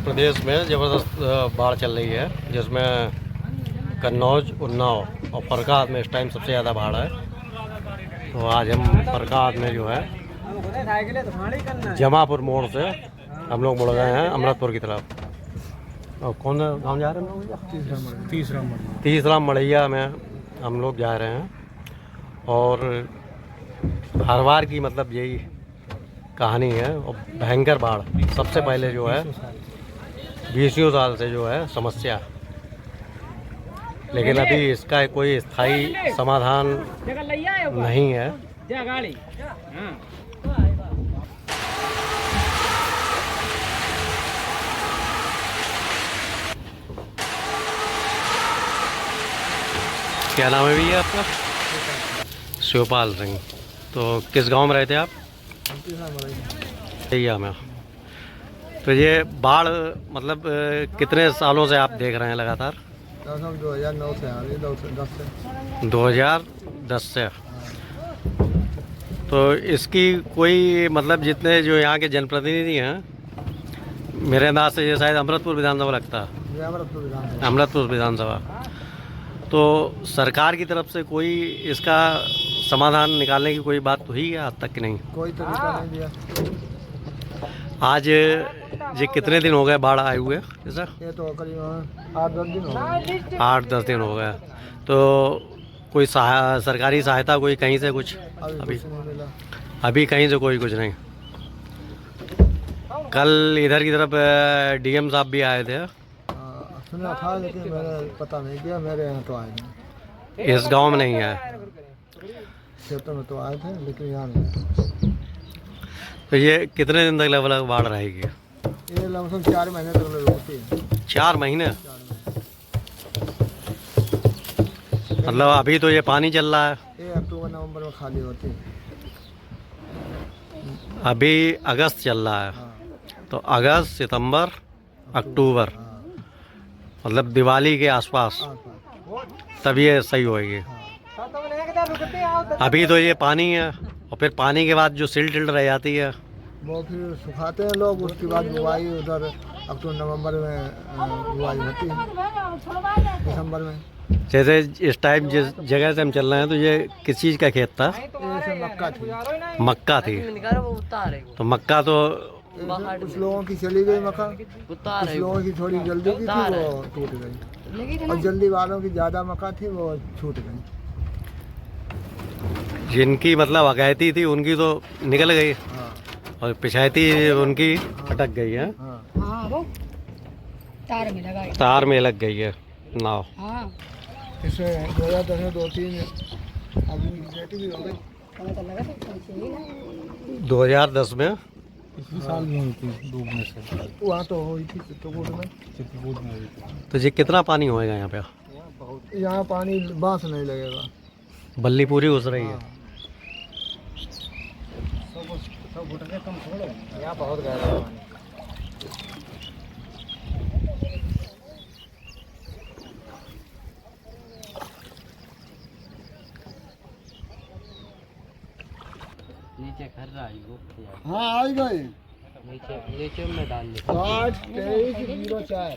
प्रदेश में ज़बरदस्त बाढ़ चल रही है, जिसमें कन्नौज, उन्नाव और फरकात में इस टाइम सबसे ज़्यादा बाढ़ है। तो आज हम फरकात में जो है जमापुर मोड़ से हम लोग मुड़ गए हैं अमृतपुर की तरफ। और कौन सा गाँव जा रहे हैं हम लोग? तीसरा मड़ैया में हम लोग जा रहे हैं। और हर बार की मतलब यही कहानी है और भयंकर बाढ़ सबसे पहले जो है 20 साल से जो है समस्या, लेकिन अभी इसका कोई स्थायी समाधान नहीं है। क्या नाम है भैया आपका? शिवपाल सिंह। तो किस गांव में रहते हैं आप? भैया में। तो ये बाढ़ मतलब कितने सालों से आप देख रहे हैं लगातार? 2009 से आ रही, 2010 से। 2010 से। तो इसकी कोई मतलब जितने जो यहाँ के जनप्रतिनिधि हैं, मेरे अंदाज से ये शायद अमृतपुर विधानसभा लगता है। अमृतपुर विधानसभा। तो सरकार की तरफ से कोई इसका समाधान निकालने की कोई बात हुई है आज तक कि नहीं? कोई तरीका नहीं दिया। आज ये कितने दिन हो गए बाढ़ आए हुए सर? ये तो करीब 8-10 दिन हो गए। 8-10 दिन हो गए। तो कोई सरकारी सहायता कोई कहीं से कुछ अभी कुछ नहीं मिला। अभी कहीं से कोई कुछ नहीं। कल इधर की तरफ डीएम साहब भी आए थे। सुना था लेकिन मैंने पता नहीं किया। मेरे यहाँ तो आए नहीं। इस गांव में नहीं है। क्षेत्र में तो आए थे लेकिन यहाँ नहीं। तो ये कितने दिन तक लगभग बाढ़ रहेगी? ये लमसम 4 महीने तक होती है। 4 महीने? मतलब अभी तो ये पानी चल रहा है। ये अक्टूबर-नवंबर में खाली होती है। अभी अगस्त चल रहा है। तो अगस्त, सितंबर, अक्टूबर, मतलब दिवाली के आसपास तब ये सही होएगी। अभी तो ये पानी है और फिर पानी के बाद जो सिल टिल्ड रह जाती है वो फिर सुखाते हैं लोग। उसके बाद बुआई उधर अक्टूबर-नवंबर में बुआई होती है, दिसंबर में। जैसे इस टाइम जिस जगह से हम चल रहे हैं, तो ये किस चीज़ का खेत था? ये मक्का थी। मक्का थी। तो मक्का तो कुछ लोगों की चली गई मक्का, कुछ लोगों की थोड़ी जल्दी की थी वो टूट गई, और जल्दी वालों की ज़्यादा मक्का थी वो छूट गई। जिनकी मतलब अगैती थी उनकी तो निकल गई। हाँ। और पिछैती उनकी अटक गई है। हाँ। तार में लग गई है नाव। इससे 2010 में 2-3 अभी बेटी भी हो गई। 2010 में इसी साल में हुई थी डूबने से। वहाँ तो हुई थी चित्रकूट में हुई थी। तो ये कितना पानी होएगा यहाँ पे? यहाँ पानी बांस नहीं लगेगा। बल्ली पूरी घुस रही है। यहाँ बहुत गहरा है पानी। नीचे कर रहा है वो। हाँ आई गई। नीचे में डाल दे। 60-23-04।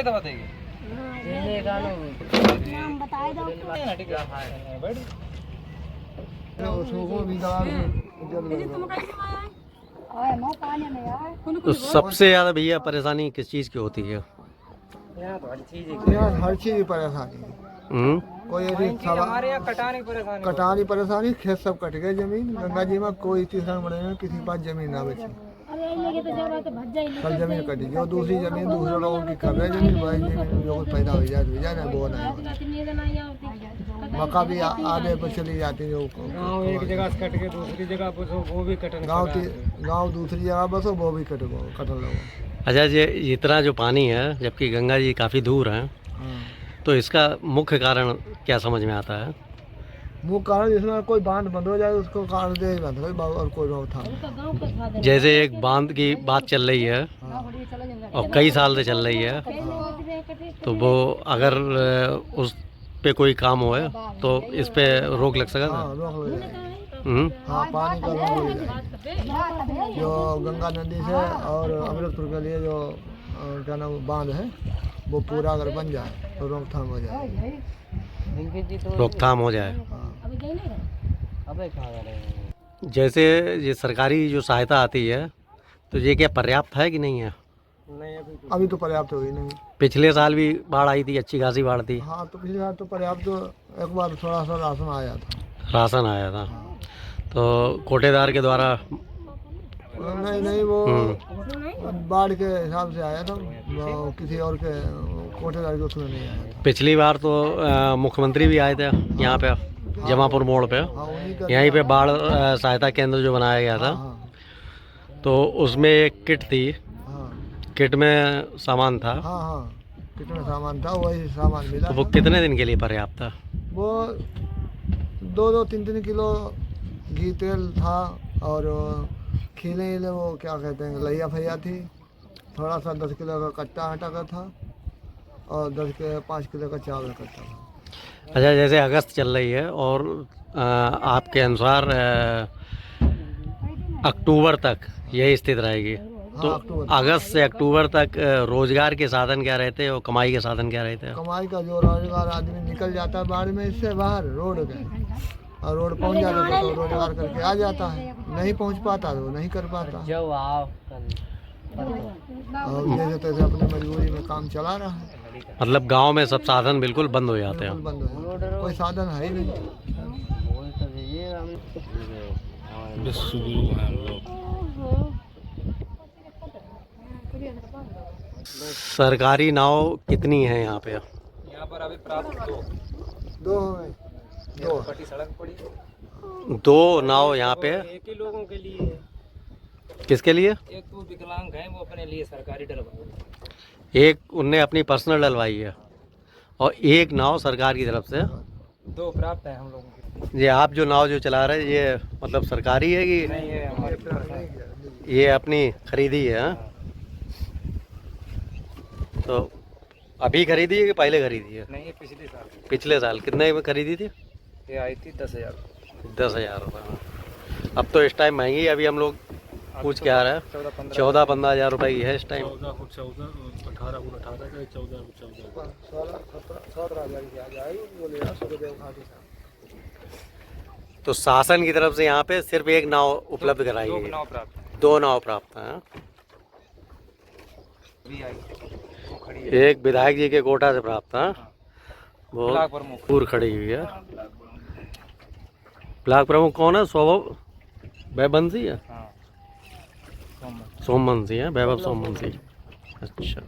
दवा देंगे। तो सबसे ज़्यादा भैया परेशानी किस चीज़ की होती है? यहाँ हर चीज की परेशानी है। कोई कटानी परेशानी, खेत सब कट गए। जमीन गंगा जी में कोई तीसरा महीने में किसी के पास जमीन ना बची। कल जमीन कटी जो दूसरी जमीन दूसरे लोगों की कर रहे जमीन वही जमीन जो कुछ पैदा हो जाए ना वो नहीं। मक्का भी आधे पर चली जाती जो एक जगह से कट के दूसरी जगह बसो वो भी कटन। गाँव दूसरी जगह बसो वो भी कटल लोगों। अच्छा, ये इतना जो पानी है जबकि गंगा जी काफ़ी दूर हैं, तो इसका मुख्य कारण क्या समझ में आता है? मुख्य कारण जिसमें कोई बांध बंद हो जाए उसको कारण दे ही बंद हो, और कोई रोकथाम। जैसे एक बांध की बात चल रही है और कई साल से चल रही है, तो वो अगर उस पे कोई काम हो तो इस पे रोक लग सका था। हाँ, रोक लग जाएगी। हम्म। हाँ, पानी का रोक लग जाएगी। जो गंगा नदी से और अमृतपुर के लिए जो क्या नाम बांध है, वो पूरा अगर बन जाए तो रोकथाम हो जाए। रोकथाम हो जाए। जैसे ये सरकारी जो सहायता आती है, तो ये क्या पर्याप्त है कि नहीं है? अभी तो पर्याप्त हुई नहीं। पिछले साल भी बाढ़ आई थी, अच्छी खासी बाढ़ थी। हाँ, तो पिछले साल तो पर्याप्त, तो एक बार थोड़ा सा राशन आया था। राशन आया था, तो कोटेदार के द्वारा? नहीं, वो बाढ़ के हिसाब से आया था, वो किसी और के कोटेदार के उसमें नहीं आया था। पिछली बार तो मुख्यमंत्री भी आए थे यहाँ पे, जमापुर मोड़ पे। हाँ, उन्हीं का यहीं पे बाढ़ सहायता केंद्र जो बनाया गया था, हाँ, तो उसमें एक किट थी, हाँ, किट में सामान था। हाँ, हाँ, कितना सामान था वही सामान मिला। तो वो कितने दिन के लिए पर्याप्त था? वो 2-3 किलो घी तेल था, और खीले वो क्या कहते हैं लैया फैया थी, थोड़ा सा 10 किलो का कट्टा आटा का था, और 5 किलो का चावल का था। अच्छा, जैसे अगस्त चल रही है और आपके अनुसार अक्टूबर तक यही स्थिति रहेगी, तो अक्टूबर। अगस्त से अक्टूबर तक रोजगार के साधन क्या रहते हैं और कमाई के साधन क्या रहते हैं? कमाई का जो रोजगार आदमी निकल जाता है बाढ़ में, इससे बाहर रोड गए, और रोड पहुंच जाता है तो रोजगार करके आ जाता है, नहीं पहुंच पाता तो नहीं कर पाता, और जैसे तैसे अपने मजबूरी में काम चला रहा है। मतलब गांव में सब साधन बिल्कुल बंद हो जाते बिल्कुल हैं। बंद हो गया, कोई साधन है ही नहीं। सरकारी नाव कितनी है यहाँ पे? यहाँ पर अभी प्राप्त दो हो गए, दो पट्टी सड़क पड़ी, 2 नाव यहाँ पे। एक ही लोगों के लिए है। किसके लिए? एक तो विकलांग है, वो अपने लिए सरकारी डलवा, एक उनने अपनी पर्सनल डलवाई है, और एक नाव सरकार की तरफ से। 2 प्राप्त है हम लोगों के। ये आप जो नाव जो चला रहे हैं, ये मतलब सरकारी है कि नहीं है हमारे, ये अपनी खरीदी है? हाँ? तो अभी खरीदी है कि पहले खरीदी है? नहीं, पिछले साल पिछले साल कितने में खरीदी थी? ये आई थी 10,000। 10,000 रुपये। अब तो इस टाइम महंगी है, अभी हम लोग पूछ के आ रहा है 14-15 हज़ार रुपये की है इस टाइम। 17,000 तो शासन की तरफ से यहाँ पे सिर्फ एक नाव उपलब्ध कराई गई है। 2 नाव प्राप्त है। 2 नाव प्राप्त हैं। भी आई, वो खड़ी है। एक विधायक जी के कोटा से प्राप्त है, वो ब्लॉक प्रमुख। पूर खड़ी हुई है। ब्लॉक प्रमुख कौन है? स्वभाव वैभवंशी है, हाँ, सोमवंशी है, वैभव सोमवंशी। अच्छा,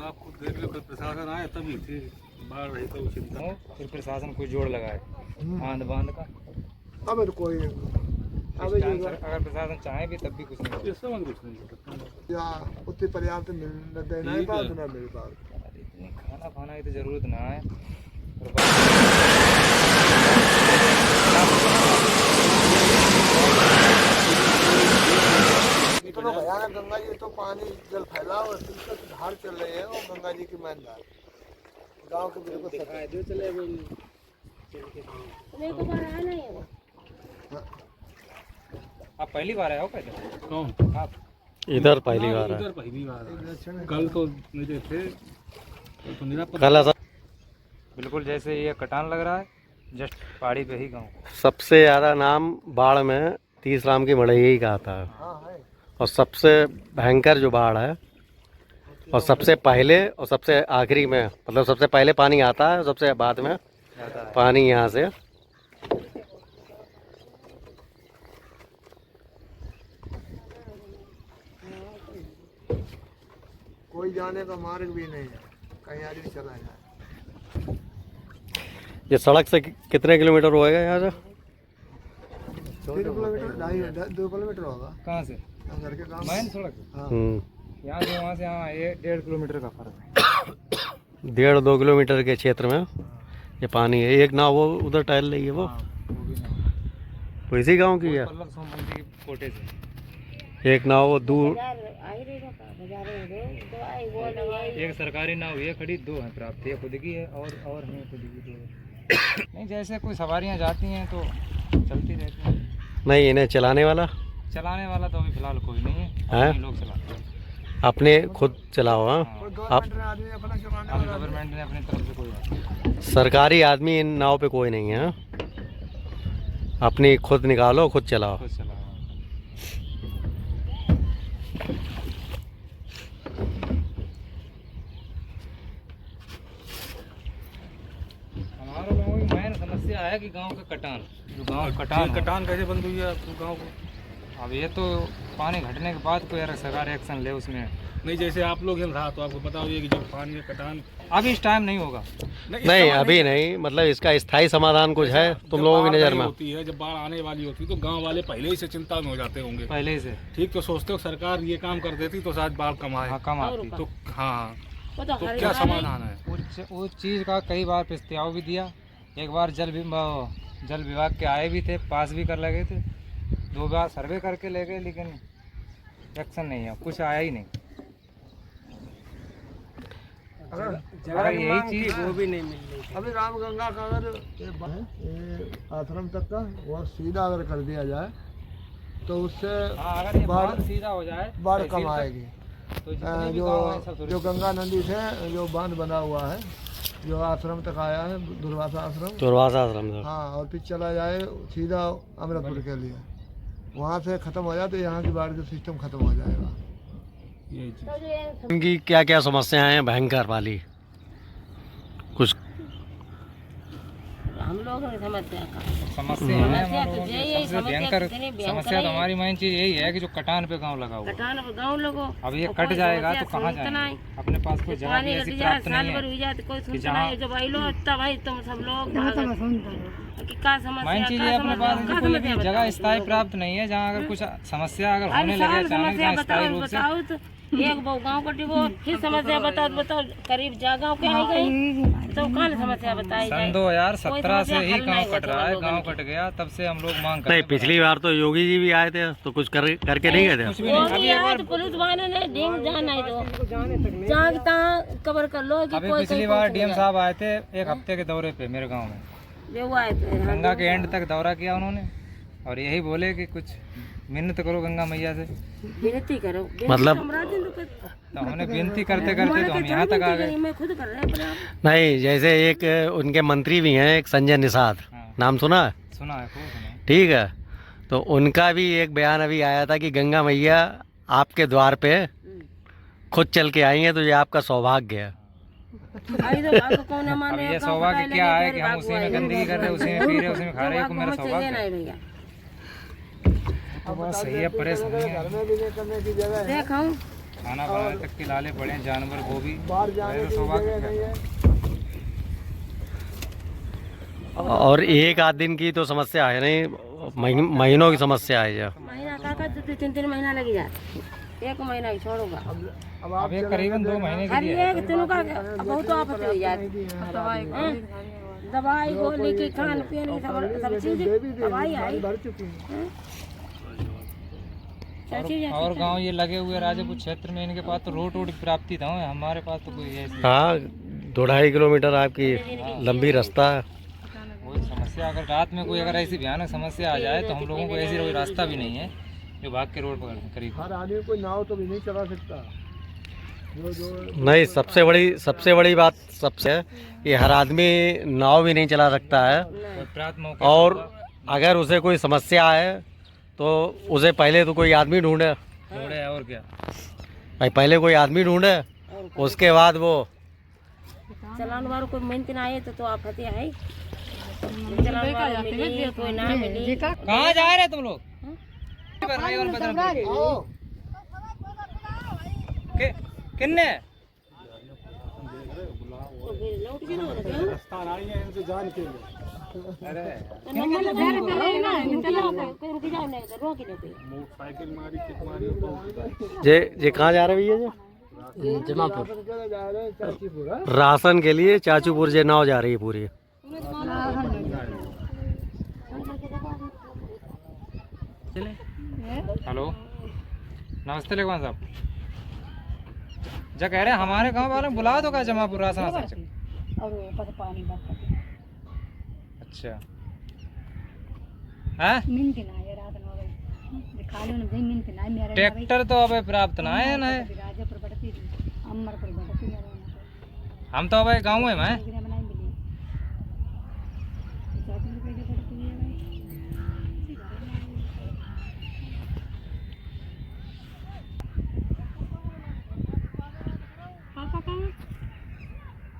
आपको देख लो, कोई प्रशासन आए तभी फिर बाढ़ रही तो चिंता, फिर प्रशासन कोई जोड़ लगाए बांध का। अब तो कोई अगर प्रशासन चाहे भी तब भी कुछ नहीं या उतनी पर्याप्त मिल देना ही पास ना मिल पास। इतनी खाना खाना की तो जरूरत ना है। इतना भयानक गंगा जी तो पानी जल फैला और धार चल रही है, और गंगा जी की मैन धार गाँव के बिल्कुल आप पहली बार आए हो क्या? कौन? आप इधर पहली बार है। इधर पहली बार है। कल तो मेरे थे, तो मेरा पता कल ऐसा बिल्कुल जैसे ये कटान लग रहा है, जस्ट पहाड़ी पे ही गाँव। सबसे ज़्यादा नाम बाढ़ में 30 राम की मड़ई का आता है, हाँ है। और सबसे भयंकर जो बाढ़ है, और सबसे पहले और सबसे आखिरी में, मतलब सबसे पहले पानी आता है, सबसे बाद में पानी यहाँ से। कोई जाने का मार्ग भी नहीं है, कहीं आदमी चला जाए। ये सड़क से कितने किलोमीटर होएगा यहाँ से? 3 किलोमीटर, 2 किलोमीटर होगा। कहाँ से? घर के गाँव मैन सड़क। हाँ। यहाँ से वहाँ से, हाँ, ये 1.5 किलोमीटर का फर्क है। 1.5-2 किलोमीटर के क्षेत्र में ये पानी है। एक नाव वो उधर टहल रही है, वो वो इसी गांव की है। पल्लव सोमवंती के कोटे से एक नाव वो दूर, एक सरकारी नाव ये खड़ी, 2 हैं प्राप्त, एक खुद की है और हैं खुद की 2 नहीं, जैसे कोई सवारियां जाती हैं तो चलती रहती हैं। नहीं इन्हें चलाने वाला चलाने वाला तो अभी फिलहाल कोई नहीं है, हैं? अपने लोग चलाते हैं। अपने खुद चलाओ। हाँ, आप आदमी अपना चलाने अभी गवर्नमेंट ने अपनी तरफ से कोई सरकारी आदमी इन नाव पे कोई नहीं है। हाँ? अपनी खुद निकालो, खुद चलाओ। खुद चला। हमारे गाँव की मेन समस्या है कि गांव का कटान, जो गांव कटान है। कटान कैसे बंद हुई है आपको गाँव को? अब ये तो पानी घटने के बाद कोई अगर सरकार एक्शन ले उसमें। नहीं, जैसे आप लोग यहाँ रहा तो आपको पता होगा कि जब पानी का कटान अभी इस टाइम नहीं होगा। नहीं अभी नहीं, मतलब इसका स्थायी समाधान कुछ है तुम लोगों की नज़र में? होती है, जब बाढ़ आने वाली होती है तो गांव वाले पहले ही से चिंता में हो जाते होंगे। पहले ही से ठीक, तो सोचते हो सरकार ये काम कर देती तो शायद बाढ़ कम आए। हाँ, कम आती। तो हाँ, तो क्या समाधान है? उस चीज़ का कई बार प्रस्ताव भी दिया। एक बार जल विभाग के आए भी थे, पास भी कर लगे थे, 2 बार सर्वे करके ले गए, लेकिन एक्शन नहीं है, कुछ आया ही नहीं। अगर यही चीज़ वो भी नहीं मिल रही। अभी रामगंगा का अगर ये आश्रम तक का वो सीधा अगर कर दिया जाए तो उससे अगर ये बांध सीधा हो जाए, बाढ़ कम आएगी। तो जितने भी गाँव हैं सब जो गंगा नदी से जो बांध बना हुआ है, जो आश्रम तक आया है, दुर्वासा आश्रम, हाँ, और फिर चला जाए सीधा अमृतपुर के लिए, वहाँ से ख़त्म हो जाए तो यहाँ की बाढ़ का सिस्टम ख़त्म हो जाएगा। इनकी क्या क्या समस्याएं हैं भयंकर वाली? कुछ हम लोग समस्या समस्या है। सबसे भयंकर समस्या तो हमारी मेन चीज यही है कि जो कटान पे गांव लगा हुआ है। कटान गाँव लोगों अब ये कट जाएगा तो कहाँ जाएंगे? अपने पास कोई जगह भी ऐसी प्राप्त नहीं है कि जहाँ तुम सब लोग मेन चीज है अपने पास कोई भी जगह स्थायी प्राप्त नहीं है, जहाँ अगर कुछ समस्या अगर होने लगे अचानक जहाँ स्थायी रूप से। एक गाँव कटिबो फिर समस्या बताओ करीब जा गाँव के आई गई तो कौन समस्या बताई सन 2017 से ही गांव कट रहा है, गांव कट गया तब से हम लोग मांग कर नहीं, पिछली बार तो योगी जी भी आए थे तो कुछ करके नहीं गए थे? कुछ भी नहीं। तो पुलिस वाले ने ढींग जाना है तो जागता कवर कर लो कि अभी पिछली बार डीएम साहब आए थे 1 हफ्ते के दौरे पे मेरे गाँव में, गंगा के एंड तक दौरा किया उन्होंने और यही बोले कि कुछ मिन्नत करो गंगा मैया से, विनती करो। मतलब तो हमने विनती करते करते तो हम यहाँ तक आ गए। मैं खुद कर रहा हूँ। नहीं, जैसे एक उनके मंत्री भी हैं, एक संजय निषाद, नाम सुना है? सुना है, खूब सुना है। ठीक है, तो उनका भी एक बयान अभी आया था कि गंगा मैया आपके द्वार पे खुद चल के आई हैं तो ये आपका सौभाग्य है। अब ये सौभाग्य क्या है कि हम उसी में गंदगी कर रहे, उसी में पी रहे, उसी में खा रहे, मेरा सौभाग्य तो बस सही है। परेशानी है, खाना बनाने तक के लाले पड़े, जानवर वो भी सौभाग्य है। और एक आध दिन की तो समस्या है नहीं, महीनों की समस्या है। जो महीना का 3 महीना लग जाता, 1 महीना ही छोड़ूंगा। अब ये करीबन 2 महीने के लिए एक दिनों का बहुत आफत हो जाती, दवाई गोली की खान पीन की सब चीज दवाई आई। और गांव ये लगे हुए राजेपुर क्षेत्र में, इनके पास तो रोड की प्राप्ति था, हमारे पास तो कोई ऐसी। हाँ, 2-2.5 किलोमीटर आपकी लंबी रास्ता है। वही समस्या, अगर रात में कोई अगर ऐसी भयानक समस्या आ जाए तो हम लोगों को ऐसी कोई रास्ता भी नहीं है जो भाग के रोड पकड़ करीब। हर आदमी कोई नाव तो भी नहीं चला सकता। नहीं, सबसे बड़ी बात सबसे है कि हर आदमी नाव भी नहीं चला सकता है, और अगर उसे कोई समस्या है तो उसे पहले तो कोई आदमी ढूंढे और क्या भाई, पहले कोई आदमी ढूंढे, उसके बाद वो चलाने वालों कोई मेहनत ना आए तो आफत है। चलाने वाले मिली कोई ना मिली। कहाँ जा रहे तुम लोग? किन्ने जे कहाँ जा रहे भैया? राशन के लिए चाचूपुर से नाव जा रही है पूरी। हेलो, नमस्ते लेगवान साहब। जो कह रहे हैं हमारे गांव वाले बुला दो का जमापुर राशन आ सकते। अच्छा है। ट्रैक्टर तो अब प्राप्त ना है ना। हम तो अब गाँव में मैं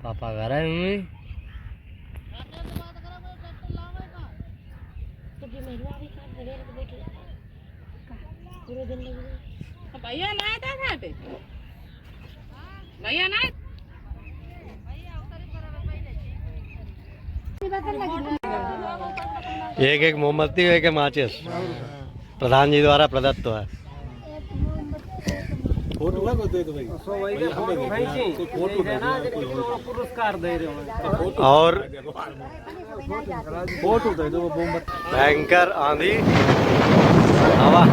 पापा घर आए हुए। भैया ना था भैया ना एक एक मोमबत्ती, एक एक माचिस प्रधान जी द्वारा प्रदत्त है। और भयंकर आंधी हवा।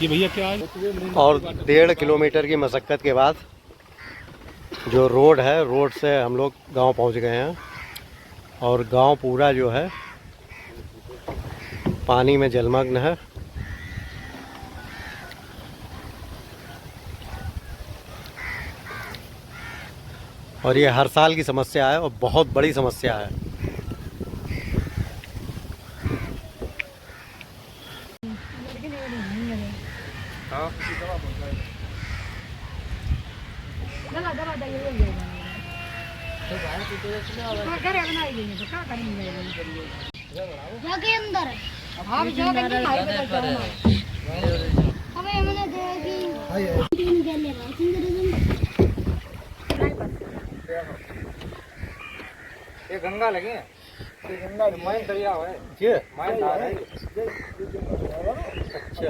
ये भैया क्या है? और 1.5 किलोमीटर की मशक्कत के बाद जो रोड है, रोड से हम लोग गांव पहुंच गए हैं। और गांव पूरा जो है पानी में जलमग्न है। और ये हर साल की समस्या है और बहुत बड़ी समस्या है। ये गंगा लगे माइन दरिया है ये माइन धार है। अच्छा,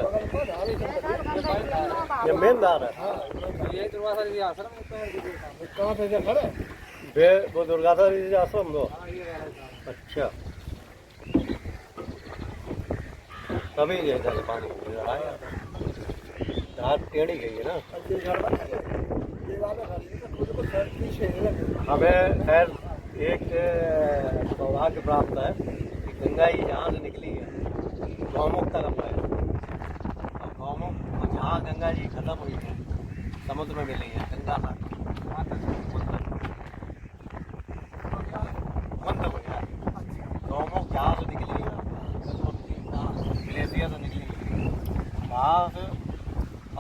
ये मेन धार है। ये दुर्वासा जी आश्रम कहाँ पे खड़े? वो दुर्गाधर जी आश्रम दो। अच्छा, तभी ये इधर पानी धार टेढ़ी गई है ना। हमें खैर एक सौभाग्य प्राप्त है कि गंगा ही जहाँ से निकली है गौमुख तक हम गए। और गौमुख जहाँ गंगा जी खत्म हुई है समुद्र में मिली है गंगा तक बंद हो गया। गौमुख जहाँ से निकली है ग्लेशियर से निकली है वहाँ से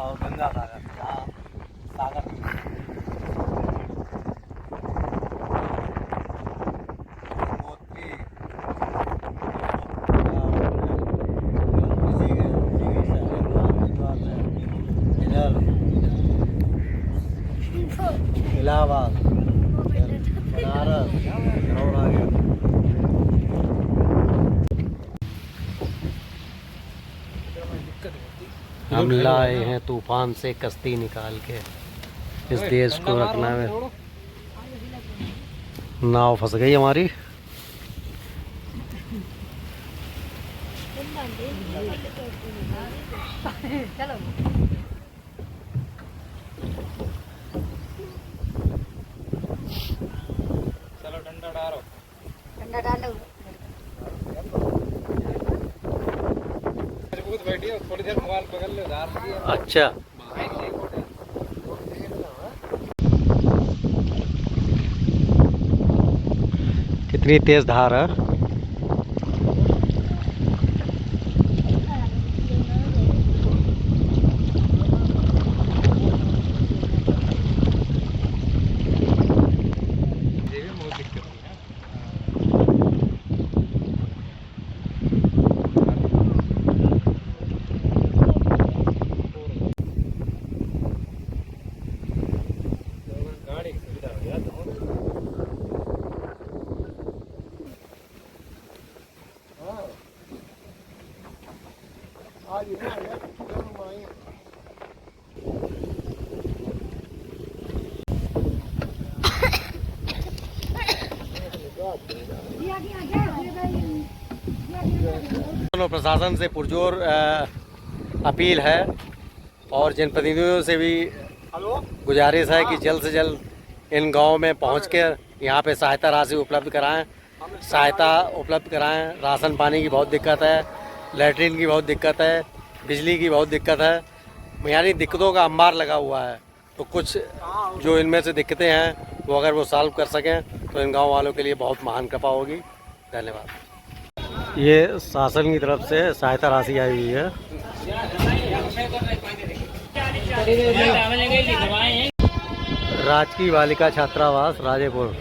और गंगा सागर जहाँ सागर इलाहाबाद, बनारस, और आगे। हम लाए हैं तूफान से कश्ती निकाल के इस देश को रखना है। नाव फंस गई हमारी। चलो चलो डंडा डालो मजबूत बैठी हो थोड़ी देर मोबाइल पकड़ लो धार में। अच्छा, कितनी तेज धार है। प्रशासन से पुरजोर अपील है और जनप्रतिनिधियों से भी गुजारिश है कि जल्द से जल्द इन गांवों में पहुंचकर यहाँ पे सहायता राशि उपलब्ध कराएं, राशन पानी की बहुत दिक्कत है, लैट्रिन की बहुत दिक्कत है, बिजली की बहुत दिक्कत है, यानी दिक्कतों का अंबार लगा हुआ है। तो कुछ जो इनमें से दिक्कतें हैं वो अगर वो सॉल्व कर सकें तो इन गाँव वालों के लिए बहुत महान कृपा होगी। धन्यवाद। ये शासन की तरफ से सहायता राशि आई हुई है। राजकीय बालिका छात्रावास राजेपुर।